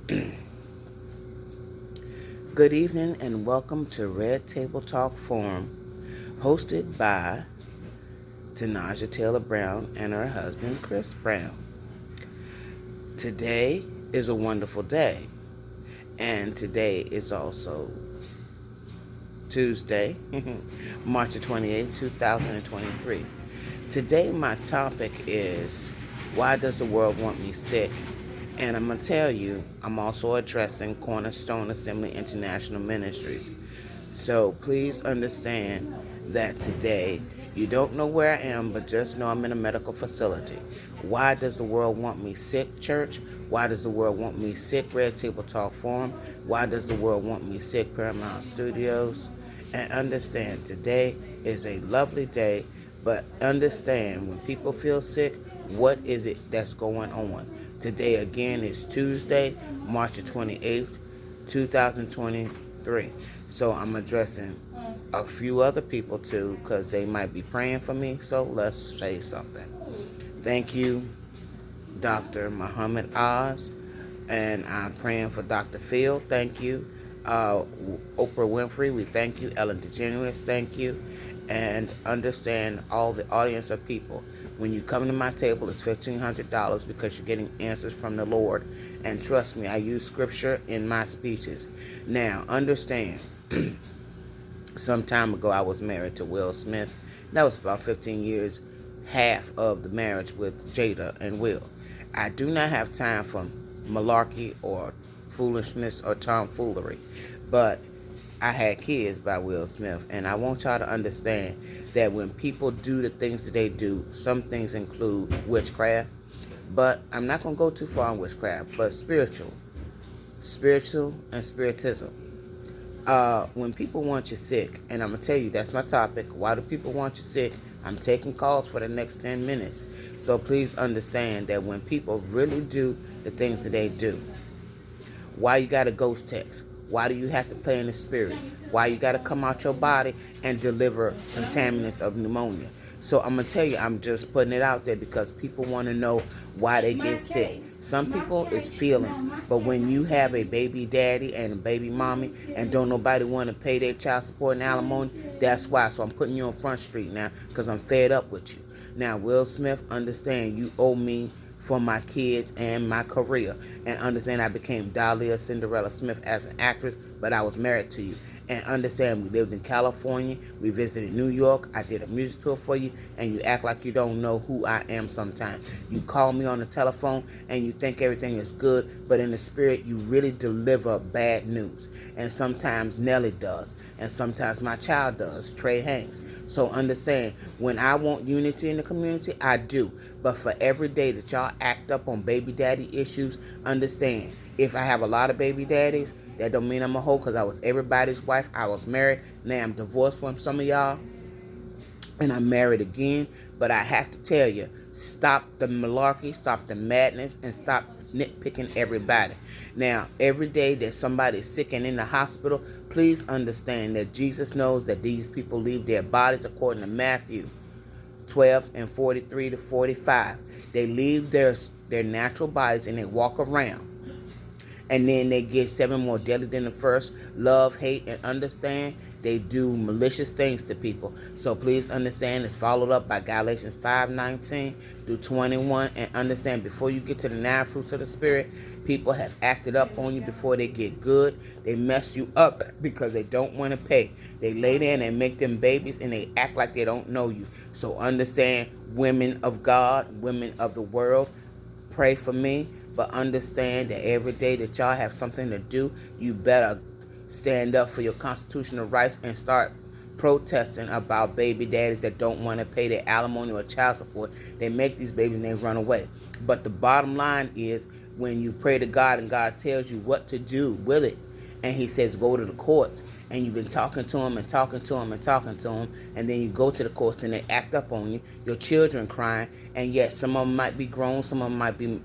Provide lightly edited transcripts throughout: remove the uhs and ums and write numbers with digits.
Good evening and welcome to Red Table Talk Forum, hosted by Tanaja Taylor Brown and her husband Chris Brown. Today is a wonderful day, and today is also Tuesday, March the 28th, 2023. Today, my topic is why does the world want me sick? And I'm going to tell you, I'm also addressing Cornerstone Assembly International Ministries. So please understand that today you don't know where I am, but just know I'm in a medical facility. Why does the world want me sick, church? Why does the world want me sick, Red Table Talk Forum? Why does the world want me sick, Paramount Studios? And understand today is a lovely day, but understand when people feel sick, what is it that's going on? Today again is Tuesday, March the 28th, 2023. So I'm addressing a few other people too because they might be praying for me. So let's say something. Thank you, Dr. Muhammad Oz, and I'm praying for Dr. Phil. Thank you. Oprah Winfrey, we thank you. Ellen DeGeneres, thank you. And understand all the audience of people. When you come to my table, it's $1,500 because you're getting answers from the Lord. And trust me, I use scripture in my speeches. Now, understand, some time ago I was married to Will Smith. That was about 15 years, half of the marriage with Jada and Will. I do not have time for malarkey or foolishness or tomfoolery, but I had kids by Will Smith, and I want y'all to understand that when people do the things that they do, some things include witchcraft, but I'm not going to go too far on witchcraft, but spiritual and spiritism. When people want you sick, and I'm going to tell you, that's my topic. Why do people want you sick? I'm taking calls for the next 10 minutes. So please understand that when people really do the things that they do, why you got a ghost text? Why do you have to play in the spirit? Why you got to come out your body and deliver contaminants of pneumonia? So I'm going to tell you, I'm just putting it out there because people want to know why they get sick. Some people it's feelings, but when you have a baby daddy and a baby mommy and don't nobody want to pay their child support and alimony, that's why. So I'm putting you on Front Street now because I'm fed up with you. Now, Will Smith, understand you owe me for my kids and my career. And understand I became Dahlia Cinderella Smith as an actress, but I was married to you. And understand we lived in California, we visited New York, I did a music tour for you, and you act like you don't know who I am sometimes. You call me on the telephone and you think everything is good, but in the spirit you really deliver bad news. And sometimes Nelly does, and sometimes my child does, Trey Hanks. So understand, when I want unity in the community, I do. But for every day that y'all act up on baby daddy issues, understand, if I have a lot of baby daddies, that don't mean I'm a hoe because I was everybody's wife. I was married. Now I'm divorced from some of y'all, and I'm married again. But I have to tell you, stop the malarkey, stop the madness, and stop nitpicking everybody. Now, every day that somebody is sick and in the hospital, please understand that Jesus knows that these people leave their bodies according to Matthew 12 and 43 to 45. They leave their natural bodies and they walk around. And then they get seven more deadly than the first: love, hate, and understand. They do malicious things to people. So please understand it's followed up by Galatians 5:19 through 21. And understand, before you get to the 9 fruits of the Spirit, people have acted up on you before they get good. They mess you up because they don't want to pay. They lay there and they make them babies and they act like they don't know you. So understand, women of God, women of the world, pray for me, but understand that every day that y'all have something to do, you better stand up for your constitutional rights and start protesting about baby daddies that don't want to pay their alimony or child support. They make these babies and they run away. But the bottom line is, when you pray to God and God tells you what to do with it, and he says go to the courts, and you've been talking to him and talking to him and talking to him, and then you go to the courts and they act up on you, your children crying, and yet some of them might be grown, some of them might be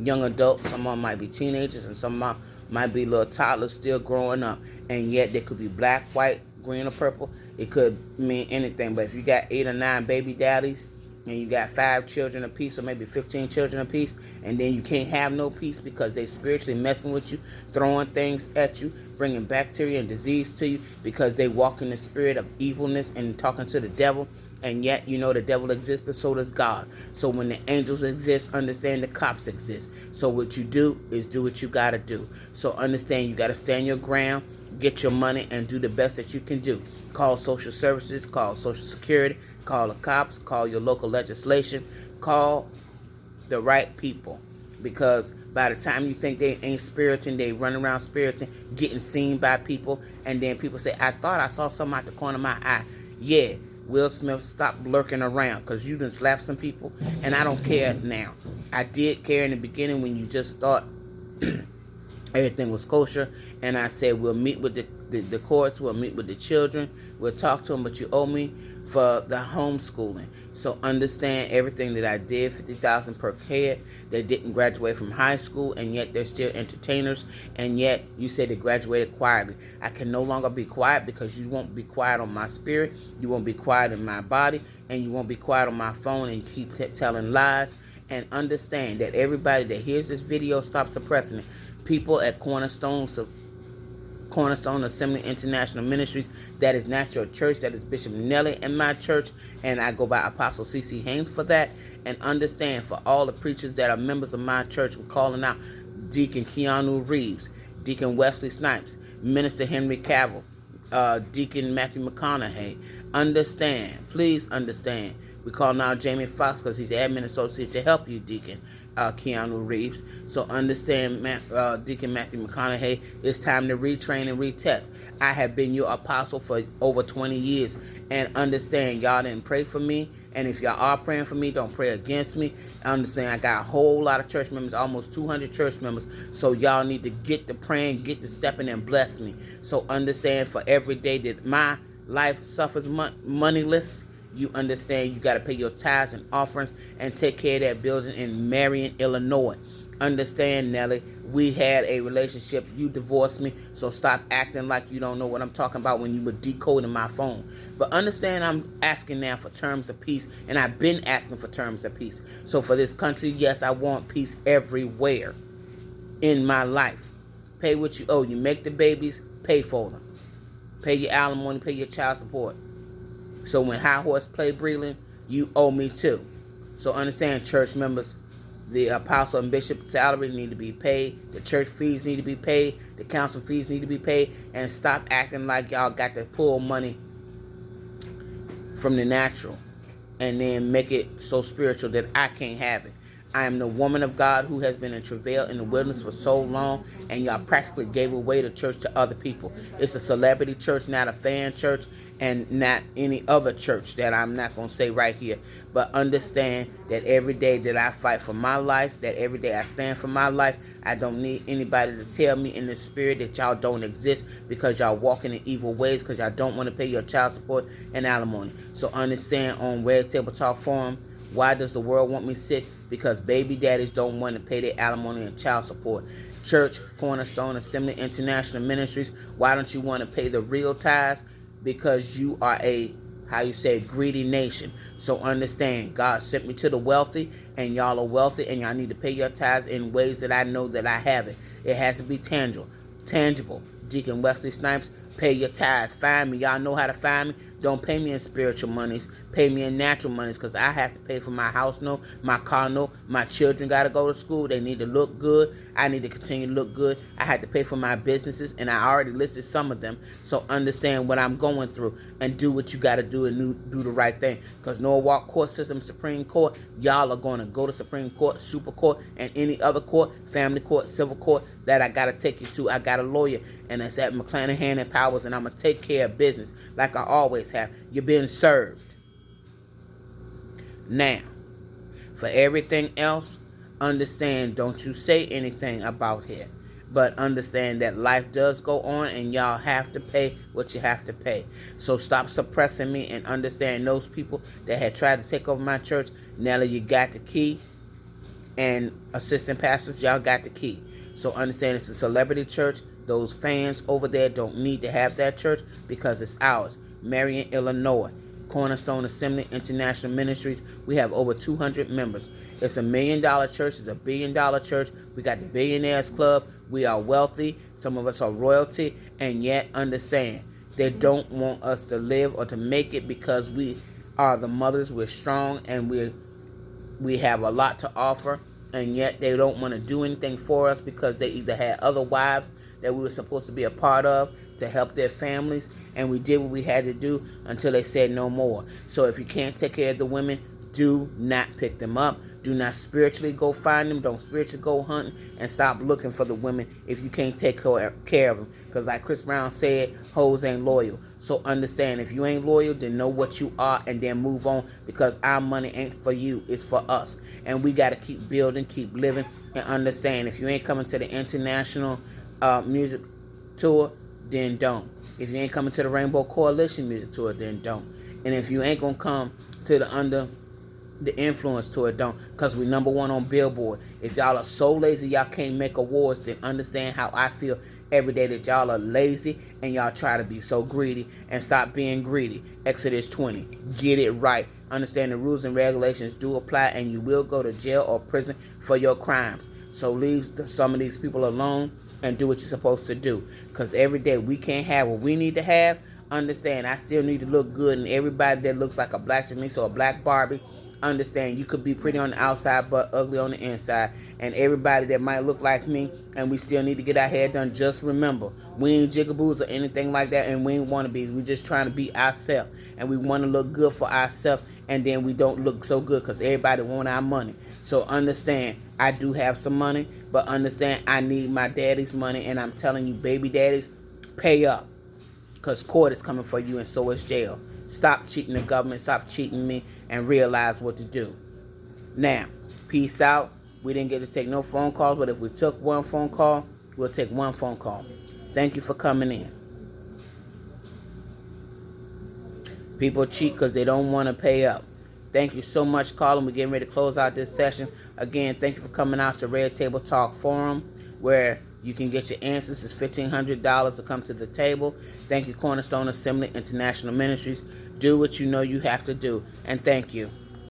young adults, some of them might be teenagers, and some of them might be little toddlers still growing up, and yet they could be black, white, green, or purple. It could mean anything. But if you got 8 or 9 baby daddies, and you got 5 children apiece or maybe 15 children apiece, and then you can't have no peace because they spiritually messing with you, throwing things at you, bringing bacteria and disease to you because they walk in the spirit of evilness and talking to the devil. And yet, you know, the devil exists, but so does God. So when the angels exist, understand the cops exist. So what you do is do what you got to do. So understand you got to stand your ground, get your money, and do the best that you can do. Call social services, call social security, call the cops, call your local legislation, call the right people. Because by the time you think they ain't spiriting, they run around spiriting, getting seen by people, and then people say, I thought I saw something out the corner of my eye. Yeah, Will Smith, stop lurking around, because you done slapped some people, and I don't care now. I did care in the beginning when you just thought everything was kosher, and I said, we'll meet with the courts, we'll meet with the children, we'll talk to them, but you owe me for the homeschooling. So understand everything that I did, $50,000 per kid. They didn't graduate from high school, and yet they're still entertainers, and yet you say they graduated quietly. I can no longer be quiet because you won't be quiet on my spirit, you won't be quiet in my body, and you won't be quiet on my phone, and you keep telling lies. And understand that everybody that hears this video, stop suppressing it. People at Cornerstone Assembly International Ministries, that is not your church, that is Bishop Nelly and my church, and I go by Apostle C.C. Haynes for that. And understand, for all the preachers that are members of my church, we're calling out Deacon Keanu Reeves, Deacon Wesley Snipes, Minister Henry Cavill, Deacon Matthew McConaughey. Understand, please understand. We call now Jamie Foxx because he's the admin associate to help you, Deacon Keanu Reeves. So understand, Deacon Matthew McConaughey, it's time to retrain and retest. I have been your apostle for over 20 years. And understand, y'all didn't pray for me. And if y'all are praying for me, don't pray against me. Understand, I got a whole lot of church members, almost 200 church members. So y'all need to get to praying, get to stepping, and bless me. So understand, for every day that my life suffers moneyless, you understand you got to pay your tithes and offerings and take care of that building in Marion, Illinois. Understand, Nelly, we had a relationship. You divorced me, so stop acting like you don't know what I'm talking about when you were decoding my phone. But understand, I'm asking now for terms of peace, and I've been asking for terms of peace. So for this country, yes, I want peace everywhere in my life. Pay what you owe. You make the babies, pay for them. Pay your alimony, pay your child support. So when High Horse play Breland, you owe me too. So understand, church members, the apostle and bishop salary need to be paid. The church fees need to be paid. The council fees need to be paid. And stop acting like y'all got to pull money from the natural and then make it so spiritual that I can't have it. I am the woman of God who has been in travail in the wilderness for so long, and y'all practically gave away the church to other people. It's a celebrity church, not a fan church, and not any other church that I'm not going to say right here. But understand that every day that I fight for my life, that every day I stand for my life, I don't need anybody to tell me in the spirit that y'all don't exist because y'all walking in evil ways, because y'all don't want to pay your child support and alimony. So understand, on Red Table Talk Forum, why does the world want me sick? Because baby daddies don't want to pay their alimony and child support. Church, Cornerstone Assembly International Ministries, why don't you want to pay the real tithes? Because you are a, greedy nation. So understand, God sent me to the wealthy, and y'all are wealthy, and y'all need to pay your tithes in ways that I know that I have it. It has to be tangible. Deacon Wesley Snipes, pay your tithes. Find me. Y'all know how to find me. Don't pay me in spiritual monies. Pay me in natural monies, because I have to pay for my house note, my car note. My children got to go to school. They need to look good. I need to continue to look good. I had to pay for my businesses, and I already listed some of them. So understand what I'm going through and do what you got to do and do the right thing. Because Norwalk Court System, Supreme Court, y'all are going to go to Supreme Court, Super Court, and any other court, family court, civil court, that I got to take you to. I got a lawyer, and it's at McClanahan and Powers, and I'm going to take care of business like I always have. You're being served. Now, for everything else, understand, don't you say anything about it. But understand that life does go on, and y'all have to pay what you have to pay. So stop suppressing me, and understand those people that had tried to take over my church. Nelly, you got the key. And assistant pastors, y'all got the key. So understand, it's a celebrity church. Those fans over there don't need to have that church because it's ours. Marion, Illinois. Cornerstone Assembly International Ministries. We have over 200 members. It's $1 million church. It's a $1 billion church. We got the Billionaires Club. We are wealthy. Some of us are royalty. And yet understand, they don't want us to live or to make it because we are the mothers. We're strong and we have a lot to offer. And yet they don't want to do anything for us because they either had other wives that we were supposed to be a part of to help their families, and we did what we had to do until they said no more. So if you can't take care of the women, do not pick them up. Do not spiritually go find them. Don't spiritually go hunting, and stop looking for the women if you can't take care of them. Because like Chris Brown said, hoes ain't loyal. So understand, if you ain't loyal, then know what you are and then move on, because our money ain't for you, it's for us. And we got to keep building, keep living, and understand, if you ain't coming to the international music tour, then don't. If you ain't coming to the Rainbow Coalition music tour, then don't. And if you ain't gonna come to the Under the Influence tour, don't. Because we #1 on Billboard. If y'all are so lazy y'all can't make awards, then understand how I feel every day that y'all are lazy and y'all try to be so greedy, and stop being greedy. Exodus 20. Get it right. Understand the rules and regulations do apply, and you will go to jail or prison for your crimes. So leave some of these people alone and do what you're supposed to do. Because every day we can't have what we need to have. Understand, I still need to look good, and everybody that looks like a black Janice or a black Barbie, understand, you could be pretty on the outside but ugly on the inside. And everybody that might look like me, and we still need to get our hair done, just remember, we ain't jigaboos or anything like that, and we ain't wannabes. We just trying to be ourselves, and we want to look good for ourselves, and then we don't look so good because everybody want our money. So understand, I do have some money, but understand, I need my daddy's money. And I'm telling you, baby daddies, pay up, because court is coming for you, and so is jail. Stop cheating the government, stop cheating me, and realize what to do. Now, peace out. We didn't get to take no phone calls, but if we took one phone call, we'll take one phone call. Thank you for coming in. People cheat because they don't want to pay up. Thank you so much, Colin. We're getting ready to close out this session. Again, thank you for coming out to Red Table Talk Forum, where you can get your answers. It's $1,500 to come to the table. Thank you, Cornerstone Assembly International Ministries. Do what you know you have to do. And thank you.